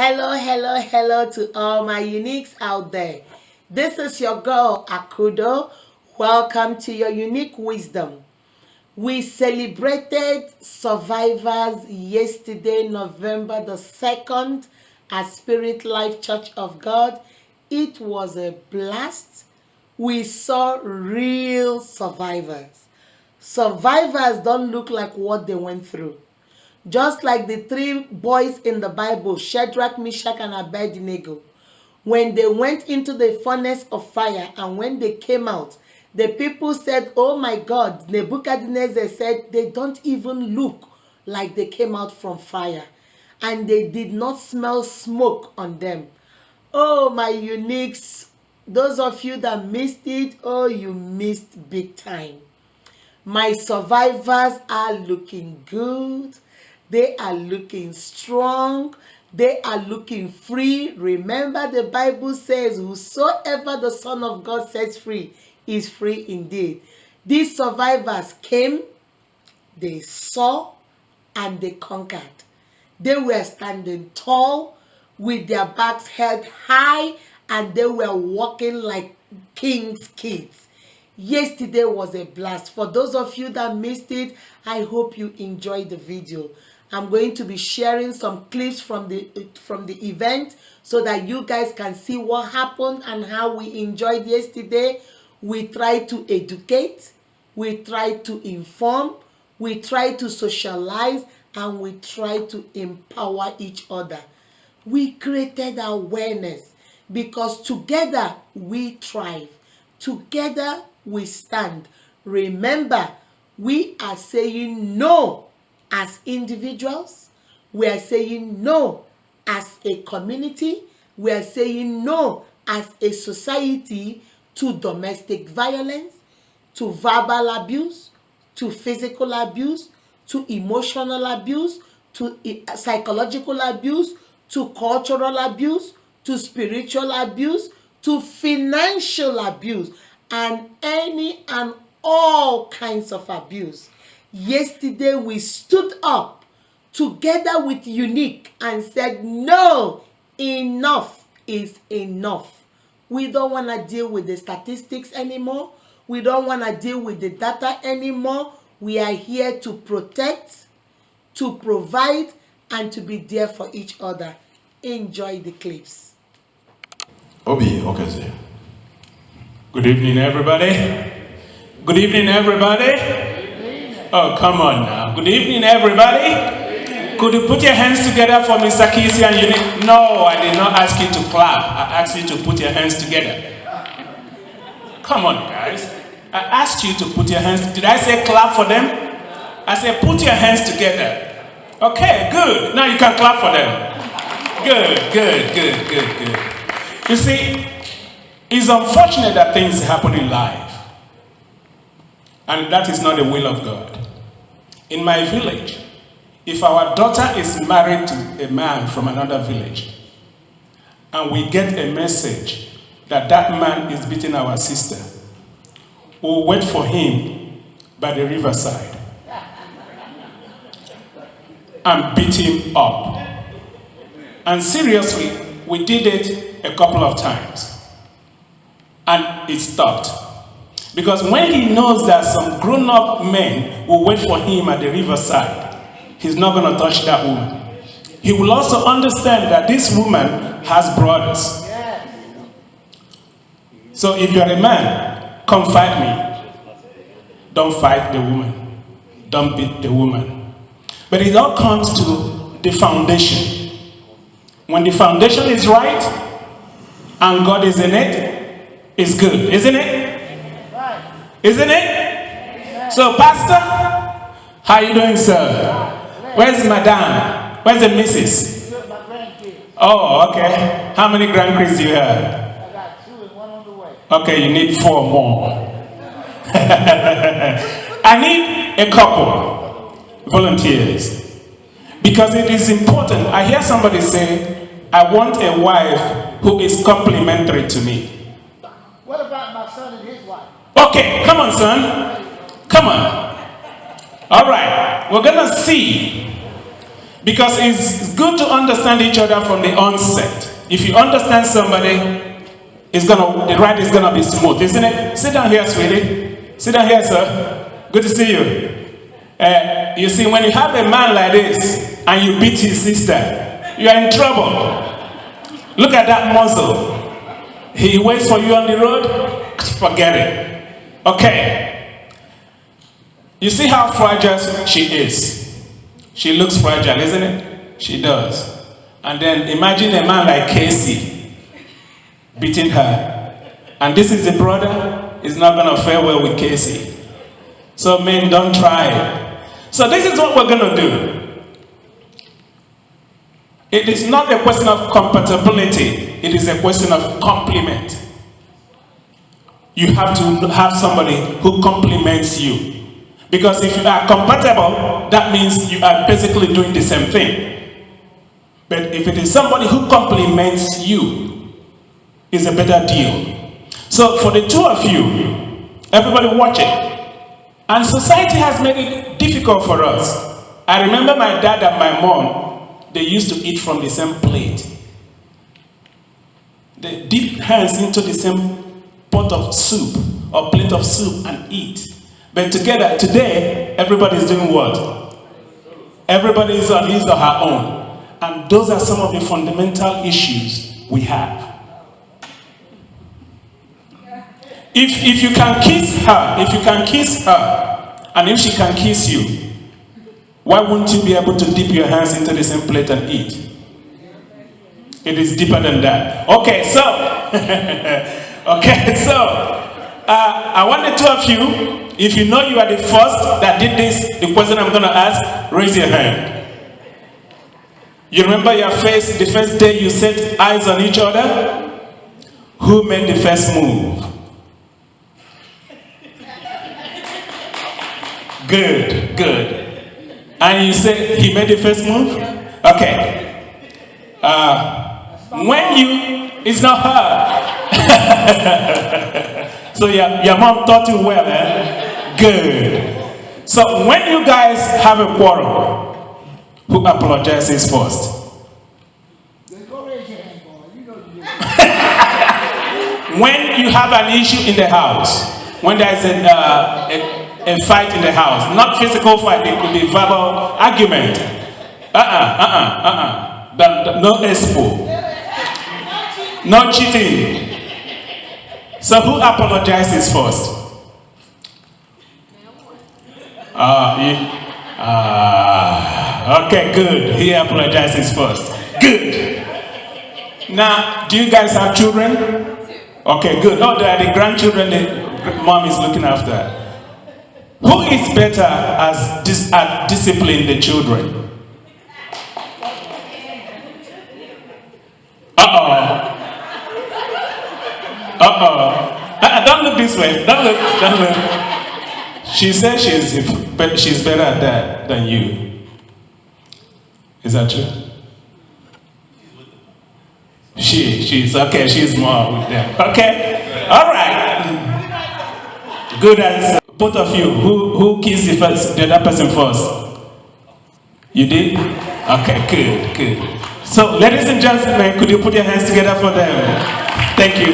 Hello, hello, hello to all my uniques out there. This is your girl, Akudo. Welcome to your unique wisdom. We celebrated survivors yesterday, November the 2nd, at Spirit Life Church of God. It was a blast. We saw real survivors. Survivors don't look like what they went through. Just like the three boys in the Bible, Shadrach, Meshach, and Abednego, when they went into the furnace of fire and when they came out, the people said, "Oh my God," Nebuchadnezzar said, "They don't even look like they came out from fire." And they did not smell smoke on them. Oh, my uniques, those of you that missed it, oh, you missed big time. My survivors are looking good. They are looking strong. They are looking free. Remember, the Bible says, whosoever the Son of God sets free is free indeed. These survivors came, they saw, and they conquered. They were standing tall with their backs held high, and they were walking like king's kids. Yesterday was a blast. For those of you that missed it, I hope you enjoyed the video. I'm going to be sharing some clips from the event so that you guys can see what happened and how we enjoyed yesterday. We tried to educate, we tried to inform, we tried to socialize, and we tried to empower each other. We created awareness because together we thrive. Together we stand. Remember, we are saying no as individuals. We are saying no as a community. We are saying no as a society to domestic violence, to verbal abuse, to physical abuse, to emotional abuse, to psychological abuse, to cultural abuse, to spiritual abuse, to financial abuse, and any and all kinds of abuse. Yesterday we stood up together with Unique and said, no, enough is enough. We don't want to deal with the statistics anymore. We don't want to deal with the data anymore. We are here to protect, to provide, and to be there for each other. Enjoy the clips. Obi, okay. Good evening, everybody. Good evening, everybody. Oh, come on now. Good evening, everybody. Could you put your hands together for Mr. Kisi and Unique? No, I did not ask you to clap. I asked you to put your hands together. Come on, guys. I asked you to put your hands. Did I say clap for them? I said put your hands together. Okay, good. Now you can clap for them. Good. You see, it's unfortunate that things happen in life, and that is not the will of God. In my village, if our daughter is married to a man from another village, and we get a message that that man is beating our sister, we'll wait for him by the riverside and beat him up. And seriously, we did it a couple of times. And it stopped. Because when he knows that some grown-up men will wait for him at the riverside, he's not going to touch that woman. He will also understand that this woman has brothers. So if you're a man, come fight me. Don't fight the woman. Don't beat the woman. But it all comes to the foundation. When the foundation is right and God is in it, it's good, isn't it? Right. Isn't it? Yeah. So, Pastor, how you doing, sir? Where's Madame? Where's the missus? Oh, okay. How many grandkids do you have? I got 2 and 1 on the way. Okay, you need 4 more. I need a couple volunteers. Because it is important. I hear somebody say, I want a wife who is complimentary to me. What about my son and his wife? Okay, come on, son. Come on. All right, we're going to see. Because it's good to understand each other from the onset. If you understand somebody, the ride is gonna be smooth, isn't it? Sit down here, sweetie. Sit down here, sir. Good to see you. You see, when you have a man like this and you beat his sister, you are in trouble. Look at that muscle. He waits for you on the road. Forget it. Okay. You see how fragile she is. She looks fragile, isn't it? She does. And then imagine a man like Casey beating her. And this is the brother. He's not going to fare well with Casey. So men, don't try it. So this is what we're going to do. It is not a question of compatibility. It is a question of complement. You have to have somebody who complements you. Because if you are compatible, that means you are basically doing the same thing. But if it is somebody who complements you, it's a better deal. So for the two of you, everybody watch it. And society has made it difficult for us. I remember my dad and my mom, they used to eat from the same plate. They dip hands into the same pot of soup or plate of soup and eat. But together, today, everybody is doing what? Everybody is on his or her own. And those are some of the fundamental issues we have. If you can kiss her, and if she can kiss you, why wouldn't you be able to dip your hands into the same plate and eat? It is deeper than that. Okay, so, I want the two of you, if you know you are the first that did this, the question I'm going to ask, raise your hand. You remember your face, the first day you set eyes on each other? Who made the first move? Good, good. And you said he made the first move? Okay. It's not her. So your mom taught you well, eh? Good. So when you guys have a quarrel, who apologizes first? When you have an issue in the house, when there is a fight in the house, not physical fight, it could be verbal argument. No expo. No cheating. So who apologizes first? Okay, good. He apologizes first. Good. Now, do you guys have children? Okay, good. Oh, they are the grandchildren the mom is looking after. Who is better at disciplining the children? Don't look this way. Don't look. She says she's better at that than you. Is that true? She's okay. She's more with them. Okay. All right. Good answer. Both of you. Who kissed the other person first? You did? Okay. Good. So, ladies and gentlemen, could you put your hands together for them? Thank you.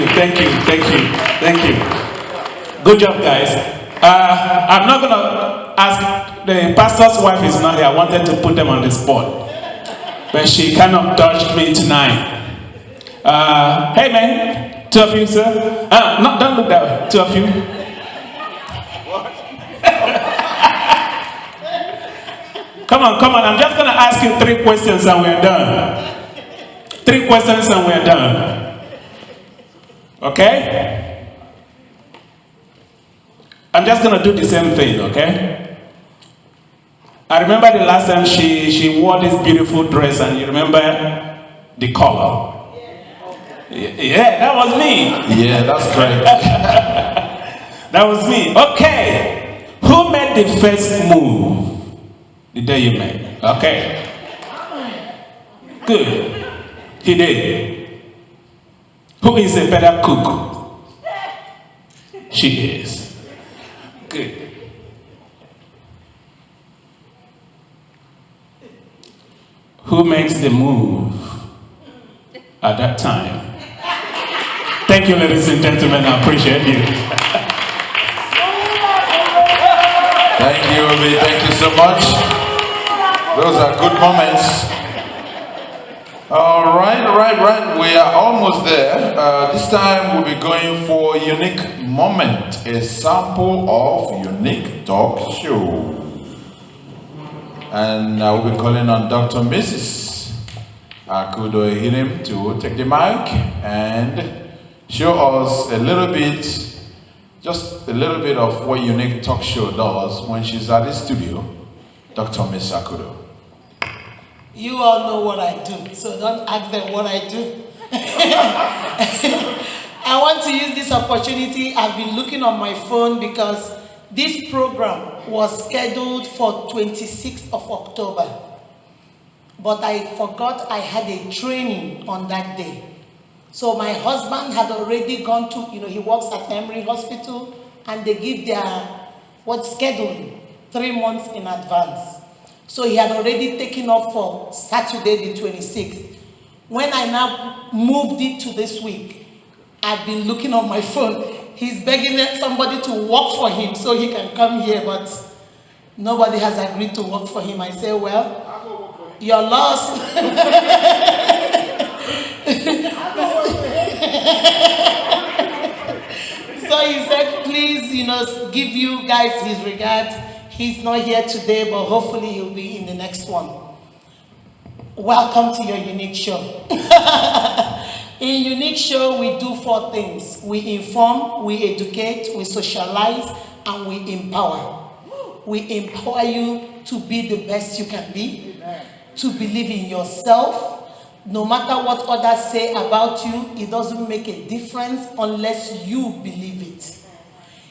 Good job, guys. I'm not going to ask, the pastor's wife is not here. I wanted to put them on the spot. But she kind of dodged me tonight. Hey, man. Two of you, sir. No, don't look that way. Two of you. Come on. I'm just going to ask you 3 questions and we're done. 3 questions and we're done. Okay? I'm just going to do the same thing, okay? I remember the last time she wore this beautiful dress, and you remember the color? Yeah, that was me. Yeah, that's correct. That was me. Okay. Who made the first move the day you met? Okay. Good. He did. Who is a better cook? She is. Good. who makes the move at that time. Thank you, ladies and gentlemen. I appreciate you. Thank you, Obi. Thank you so much. Those are good moments. All right. We are almost there. This time we'll be going for a unique moment, a sample of unique talk show. And I will be calling on Dr. Mrs. Akudo Hirim to take the mic and show us a little bit, just a little bit of what Unique Talk Show does when she's at the studio. Dr. Miss Akudo. You all know what I do, so don't ask them what I do. I want to use this opportunity. I've been looking on my phone because this program was scheduled for 26th of October. But I forgot I had a training on that day. So my husband had already gone to, he works at Emory Hospital, and they give their scheduling 3 months in advance. So he had already taken off for Saturday the 26th. When I now moved it to this week, I've been looking on my phone. He's begging somebody to work for him so he can come here, but nobody has agreed to work for him. I say, well, you're lost. So he said, please, give you guys his regards. He's not here today, but hopefully he'll be in the next one. Welcome to your Unique Show. In Unique Show, we do 4 things. We inform, we educate, we socialize, and we empower. We empower you to be the best you can be, to believe in yourself. No matter what others say about you, it doesn't make a difference unless you believe it.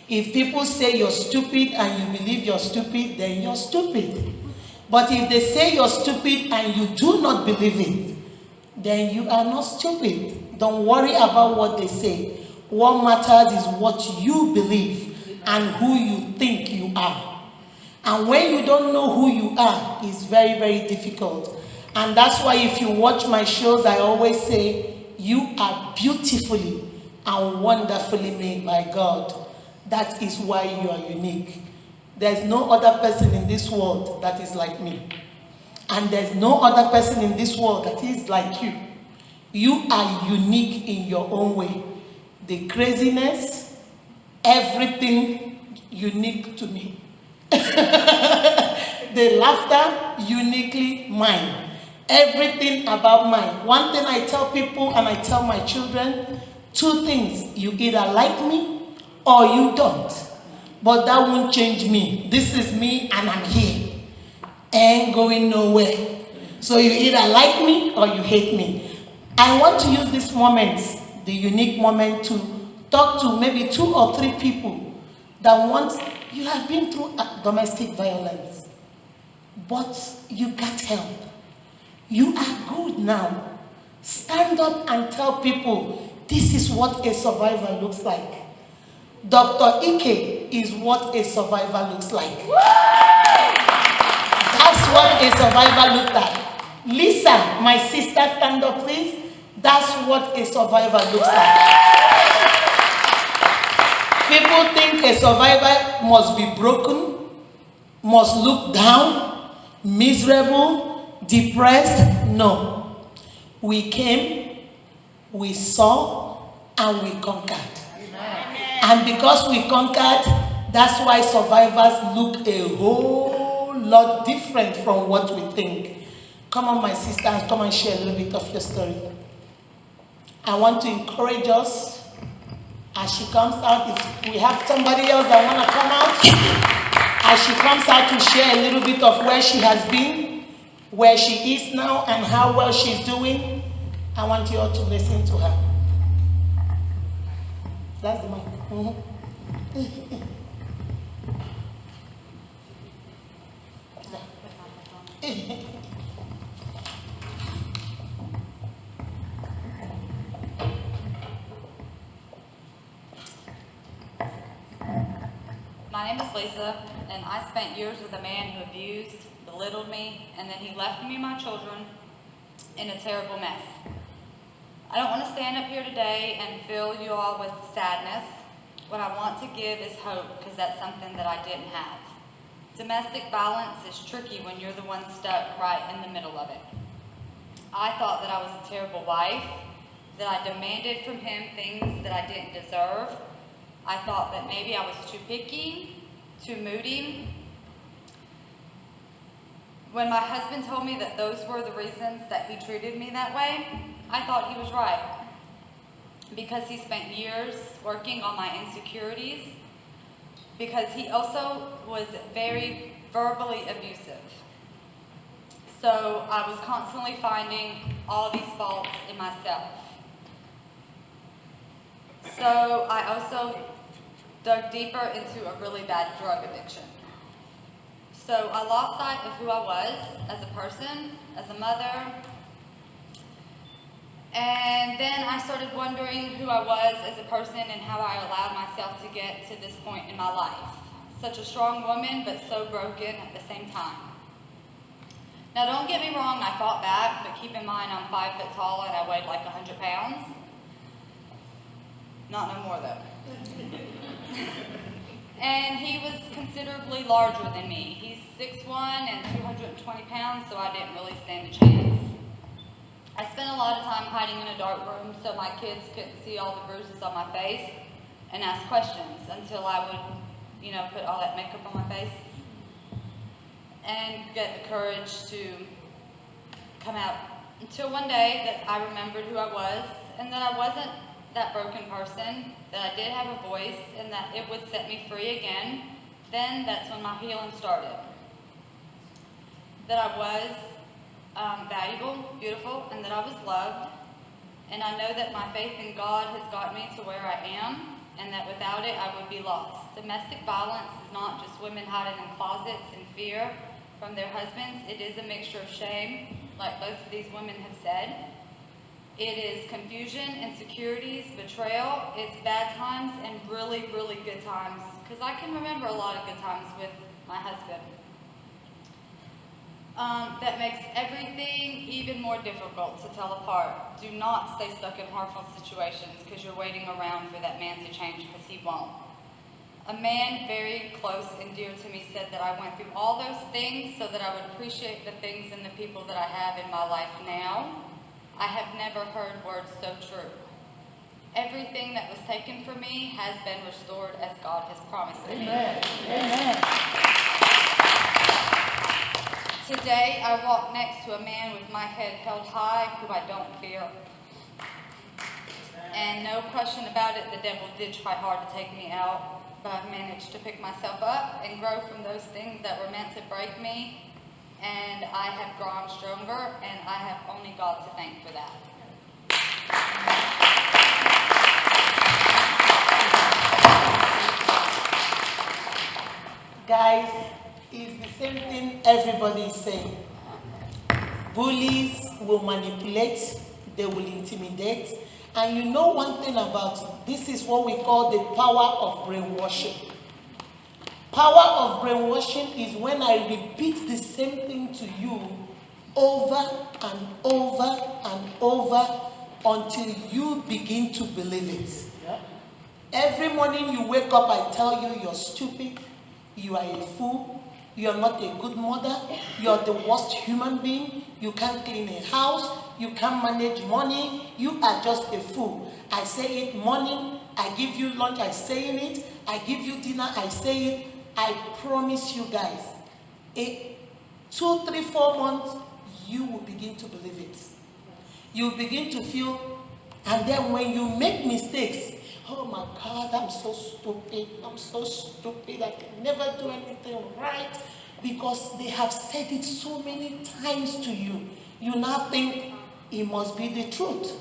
If people say you're stupid and you believe you're stupid, then you're stupid. But if they say you're stupid and you do not believe it, then you are not stupid. Don't worry about what they say. What matters is what you believe and who you think you are. And when you don't know who you are, it's very, very difficult. And that's why if you watch my shows, I always say, you are beautifully and wonderfully made by God. That is why you are unique. There's no other person in this world that is like me. And there's no other person in this world that is like you. You are unique in your own way. The craziness, everything unique to me. The laughter, uniquely mine. Everything about mine. One thing I tell people and I tell my children, 2 things. You either like me or you don't. But that won't change me. This is me and I'm here. Ain't going nowhere. So you either like me or you hate me. I want to use this moment, the unique moment, to talk to maybe 2 or 3 people that you have been through domestic violence, but you got help. You are good now. Stand up and tell people, this is what a survivor looks like. Dr. Ike is what a survivor looks like. That's what a survivor looks like. Lisa, my sister, stand up please. That's what a survivor looks like. People think a survivor must be broken, must look down, miserable, depressed. No. We came, we saw, and we conquered. And because we conquered, that's why survivors look a whole lot different from what we think. Come on, my sister, and come and share a little bit of your story. I want to encourage us as she comes out. If we have somebody else that want to come out, as she comes out to share a little bit of where she has been, where she is now, and how well she's doing, I want you all to listen to her. That's the mic. My name is Lisa, and I spent years with a man who abused, belittled me, and then he left me and my children in a terrible mess. I don't want to stand up here today and fill you all with sadness. What I want to give is hope, because that's something that I didn't have. Domestic violence is tricky when you're the one stuck right in the middle of it. I thought that I was a terrible wife, that I demanded from him things that I didn't deserve. I thought that maybe I was too picky, too moody. When my husband told me that those were the reasons that he treated me that way, I thought he was right, because he spent years working on my insecurities, because he also was very verbally abusive. So I was constantly finding all these faults in myself. So I also dug deeper into a really bad drug addiction. So I lost sight of who I was as a person, as a mother, and then I started wondering who I was as a person and how I allowed myself to get to this point in my life. Such a strong woman, but so broken at the same time. Now don't get me wrong, I fought back, but keep in mind I'm 5 foot tall and I weighed like 100 pounds. Not no more though. And he was considerably larger than me. He's 6'1" and 220 pounds, so I didn't really stand a chance. I spent a lot of time hiding in a dark room so my kids couldn't see all the bruises on my face and ask questions until I would, put all that makeup on my face and get the courage to come out. Until one day that I remembered who I was and that I wasn't that broken person, that I did have a voice and that it would set me free again. Then that's when my healing started. That I was valuable, beautiful, and that I was loved. And I know that my faith in God has got me to where I am, and that without it I would be lost. Domestic violence is not just women hiding in closets in fear from their husbands. It is a mixture of shame, like both of these women have said. It is confusion, insecurities, betrayal. It's bad times and really, really good times, because I can remember a lot of good times with my husband. That makes everything even more difficult to tell apart. Do not stay stuck in harmful situations because you're waiting around for that man to change, because he won't. A man very close and dear to me said that I went through all those things so that I would appreciate the things and the people that I have in my life now. I have never heard words so true. Everything that was taken from me has been restored as God has promised it. Amen. Amen. Today, I walk next to a man with my head held high who I don't fear. And no question about it, the devil did try hard to take me out, but I've managed to pick myself up and grow from those things that were meant to break me. And I have grown stronger, and I have only God to thank for that. Guys, it's the same thing everybody is saying. Bullies will manipulate, they will intimidate. And you know one thing about it, this is what we call the power of brainwashing. Power of brainwashing is when I repeat the same thing to you over and over and over until you begin to believe it. Yeah. Every morning you wake up, I tell you you're stupid, you are a fool, you're not a good mother, you're the worst human being, you can't clean a house, you can't manage money, you are just a fool. I say it morning, I give you lunch, I say it, I give you dinner, I say it. I promise you guys, 2, 3, 4 months, you will begin to believe it. You begin to feel, and then when you make mistakes, oh my God, I'm so stupid, I can never do anything right, because they have said it so many times to you. You now think it must be the truth.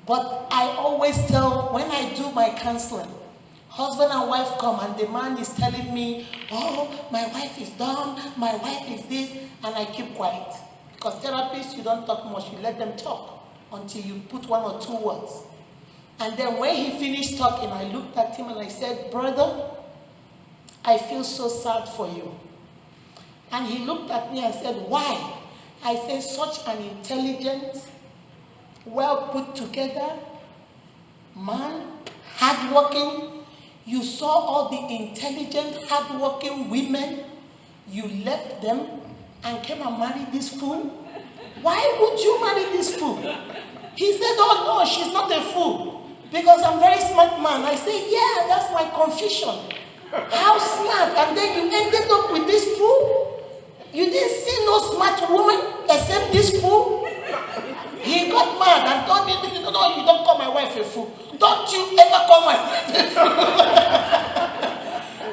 But I always tell, when I do my counseling, husband and wife come and the man is telling me, oh, my wife is dumb, my wife is this, and I keep quiet. Because therapists, you don't talk much, you let them talk until you put 1 or 2 words. And then when he finished talking, I looked at him and I said, brother, I feel so sad for you. And he looked at me and said, why? I say such an intelligent, well put together man, hardworking. You saw all the intelligent, hardworking women. You left them and came and married this fool. Why would you marry this fool? He said, oh no, she's not a fool. Because I'm a very smart man. I say, yeah, that's my confusion. How smart? And then you ended up with this fool? You didn't see no smart woman except this fool? He got mad and told me, no, you don't call my wife a fool. Don't you ever call my wife a fool.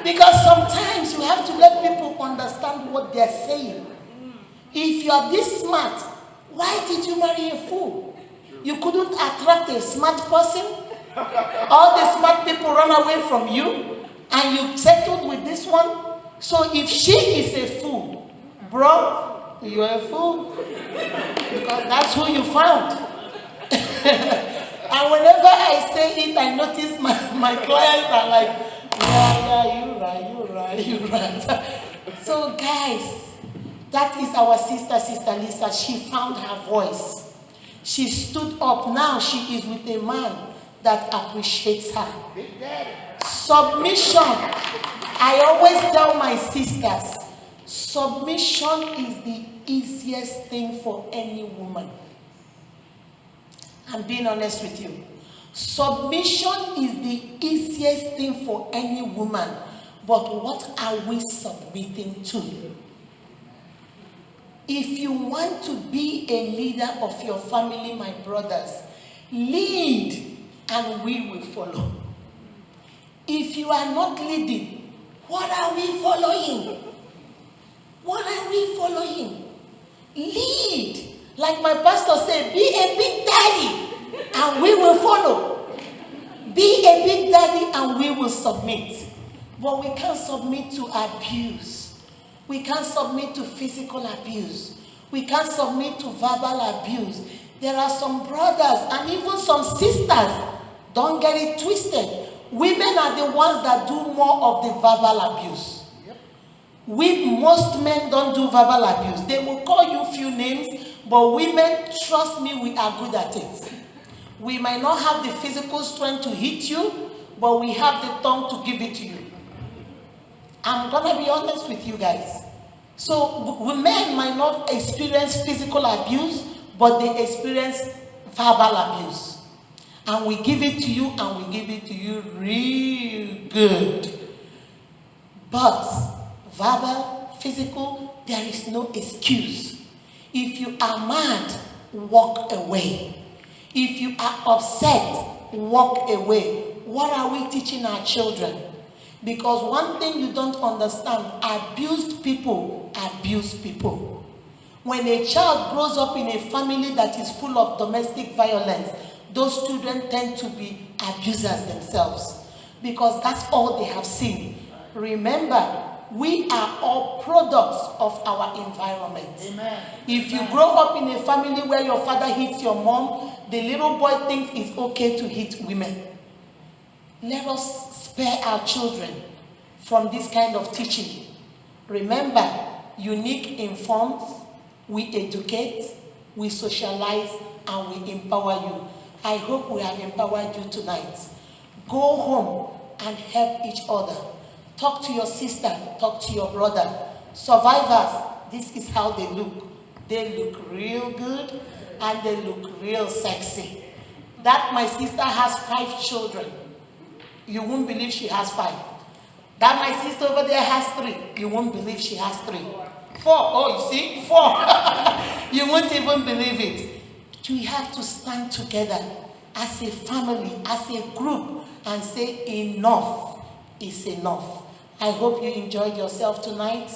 Because sometimes you have to let people understand what they're saying. If you are this smart, why did you marry a fool? You couldn't attract a smart person? All the smart people run away from you and you settled with this one? So if she is a fool, bro, you're a fool. Because that's who you found. And whenever I say it, I notice my clients are like, yeah, you're right. So guys, that is our sister Lisa. She found her voice. She stood up. Now she is with a man that appreciates her. Submission. I always tell my sisters, submission is the easiest thing for any woman. I'm being honest with you. Submission is the easiest thing for any woman. But what are we submitting to? If you want to be a leader of your family, my brothers, lead and we will follow. If you are not leading, what are we following? What are we following? Lead. Like my pastor said, be a big daddy and we will follow. Be a big daddy and we will submit. But we can't submit to abuse. We can't submit to physical abuse. We can't submit to verbal abuse. There are some brothers and even some sisters, don't get it twisted. Women are the ones that do more of the verbal abuse. Most men don't do verbal abuse. They will call you few names, but women, trust me, we are good at it. We might not have the physical strength to hit you, but we have the tongue to give it to you. I'm gonna be honest with you guys. So women might not experience physical abuse, but they experience verbal abuse. And we give it to you, and we give it to you real good. But verbal, physical, there is no excuse. If you are mad, walk away. If you are upset, walk away. What are we teaching our children? Because one thing you don't understand, abused people abuse people. When a child grows up in a family that is full of domestic violence, those children tend to be abusers themselves. Because that's all they have seen. Remember, we are all products of our environment. Amen. If you grow up in a family where your father hits your mom, the little boy thinks it's okay to hit women. Let us spare our children from this kind of teaching. Remember, Unique informs, we educate, we socialize, and we empower you. I hope we have empowered you tonight. Go home and help each other. Talk to your sister, talk to your brother. Survivors, this is how they look. They look real good and they look real sexy. That my sister has 5 children. You won't believe she has 5. That my sister over there has 3. You won't believe she has 3. 4. Oh, you see? 4. You won't even believe it. We have to stand together as a family, as a group, and say enough is enough. I hope you enjoyed yourself tonight.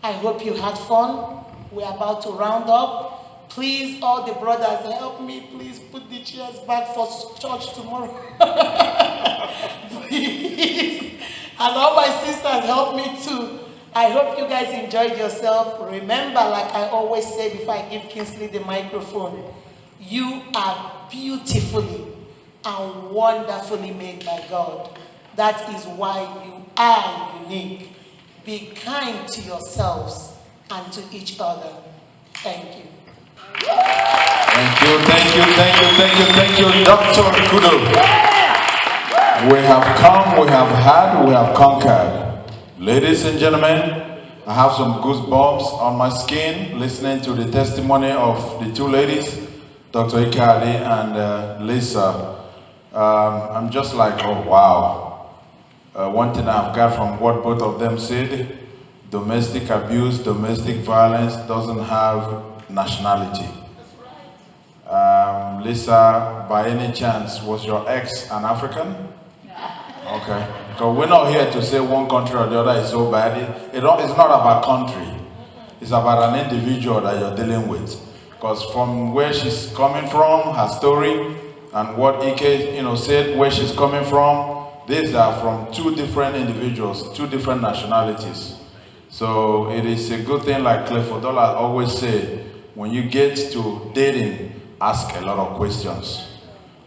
I hope you had fun. We're about to round up. Please, all the brothers, help me. Please put the chairs back for church tomorrow. Please. And all my sisters, help me too. I hope you guys enjoyed yourself. Remember, like I always say before I give Kingsley the microphone, you are beautifully and wonderfully made by God. That is why you are unique. Be kind to yourselves and to each other. Thank you. Thank you, thank you, thank you, thank you, thank you, Dr. Kudo. We have come, we have had, we have conquered. Ladies and gentlemen, I have some goosebumps on my skin listening to the testimony of the two ladies, Dr. Ikadi and Lisa. I'm just like, oh wow. One thing I've got from what both of them said, domestic abuse, domestic violence doesn't have nationality. Lisa, by any chance, was your ex an African? Okay. Because we're not here to say one country or the other is so bad. It's not about country. It's about an individual that you're dealing with. Because from where she's coming from, her story, and what Ike, said, where she's coming from, these are from two different individuals, two different nationalities. So it is a good thing, like Clifford Dollar always said, when you get to dating, ask a lot of questions.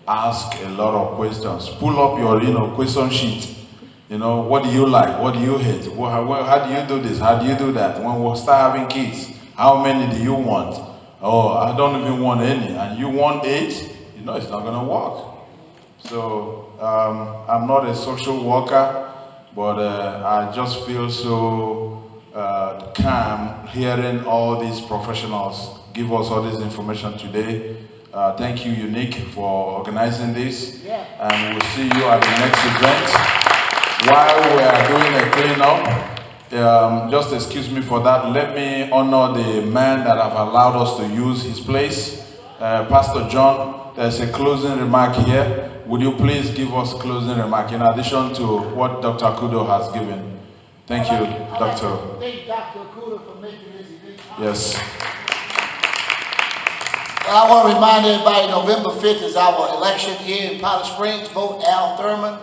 Ask a lot of questions. Pull up your, question sheet. What do you like? What do you hate? How do you do this? How do you do that? When we start having kids, how many do you want? Oh, I don't even want any. And you want 8? It's not going to work. So I'm not a social worker, but I just feel so calm hearing all these professionals give us all this information today. Thank you, Unique, for organizing this. Yeah. And we'll see you at the next event. While we are doing a cleanup, just excuse me for that. Let me honor the man that have allowed us to use his place. Pastor John, there's a closing remark here. Would you please give us a closing remark in addition to what Dr. Kudo has given? Thank you, Doctor. Thank Dr. Kudo for making this event. Yes. I want to remind everybody, November 5th is our election here in Powder Springs. Vote Al Thurman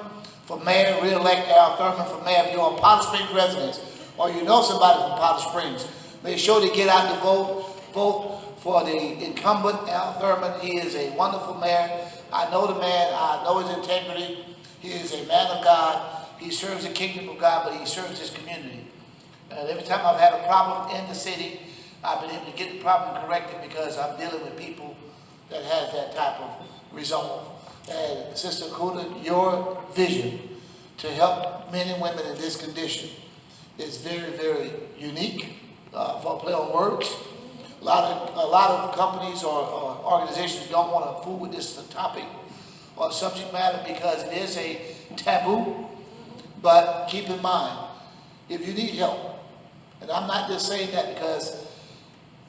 for mayor, re-elect Al Thurman for mayor. If you're a Powder Springs resident or you know somebody from Powder Springs, make sure to get out to vote. Vote for the incumbent, Al Thurman. He is a wonderful mayor. I know the man. I know his integrity. He is a man of God. He serves the kingdom of God, but he serves his community. And every time I've had a problem in the city, I've been able to get the problem corrected because I'm dealing with people that have that type of resolve. And Sister Kuda, your vision to help men and women in this condition is very, very unique. For a play on words, a lot of companies or organizations don't want to fool with this topic or subject matter because it is a taboo. But keep in mind, if you need help, and I'm not just saying that because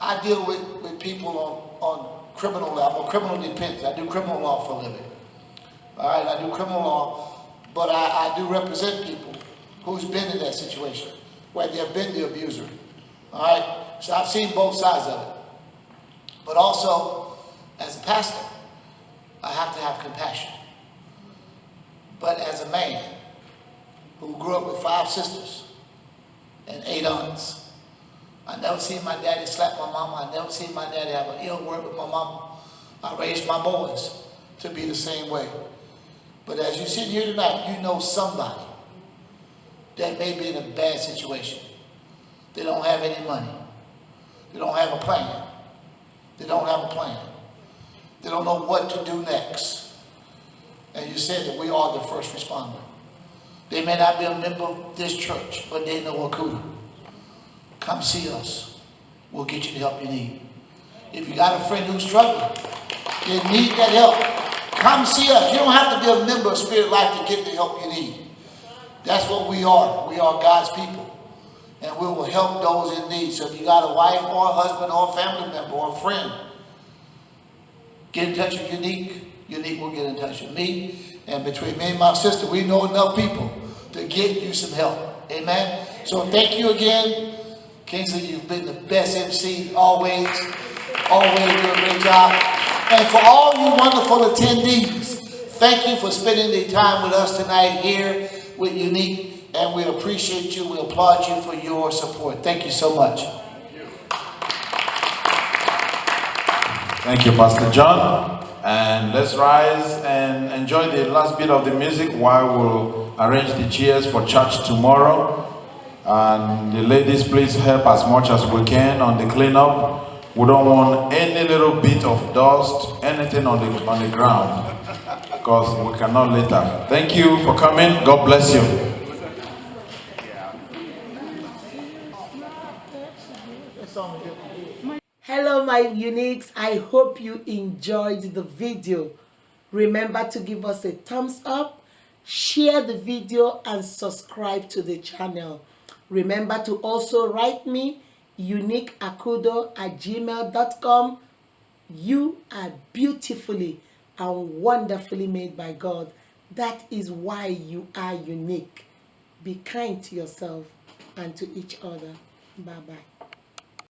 I deal with people on criminal level, criminal defense. I do criminal law for a living. All right, I do criminal law, but I do represent people who's been in that situation, where they've been the abuser. All right, so I've seen both sides of it. But also, as a pastor, I have to have compassion. But as a man who grew up with 5 sisters and 8 aunts, I never seen my daddy slap my mama. I never seen my daddy have an ill word with my mama. I raised my boys to be the same way. But as you sit here tonight, you know somebody that may be in a bad situation. They don't have any money. They don't have a plan. They don't have a plan. They don't know what to do next. And you said that we are the first responder. They may not be a member of this church, but they know Akuda. Come see us. We'll get you the help you need. If you got a friend who's struggling, they need that help. Come see us. You don't have to be a member of Spirit Life to get the help you need. That's what we are. We are God's people. And we will help those in need. So if you got a wife or a husband or a family member or a friend, get in touch with Unique. Unique will get in touch with me. And between me and my sister, we know enough people to get you some help. Amen. So thank you again. Kingsley, you've been the best MC always. Always do a great job. And for all you wonderful attendees, thank you for spending the time with us tonight here with Unique. And we appreciate you. We applaud you for your support. Thank you so much. Thank you, Pastor John. And let's rise and enjoy the last bit of the music while we'll arrange the chairs for church tomorrow. And the ladies, please help as much as we can on the cleanup. We don't want any little bit of dust, anything on the ground, because we cannot litter. Thank you for coming. God bless you. Hello, my uniques. I hope you enjoyed the video. Remember to give us a thumbs up, share the video, and subscribe to the channel. Remember to also write me uniqueakudo@gmail.com. You are beautifully and wonderfully made by God. That is why you are unique. Be kind to yourself and to each other. Bye-bye.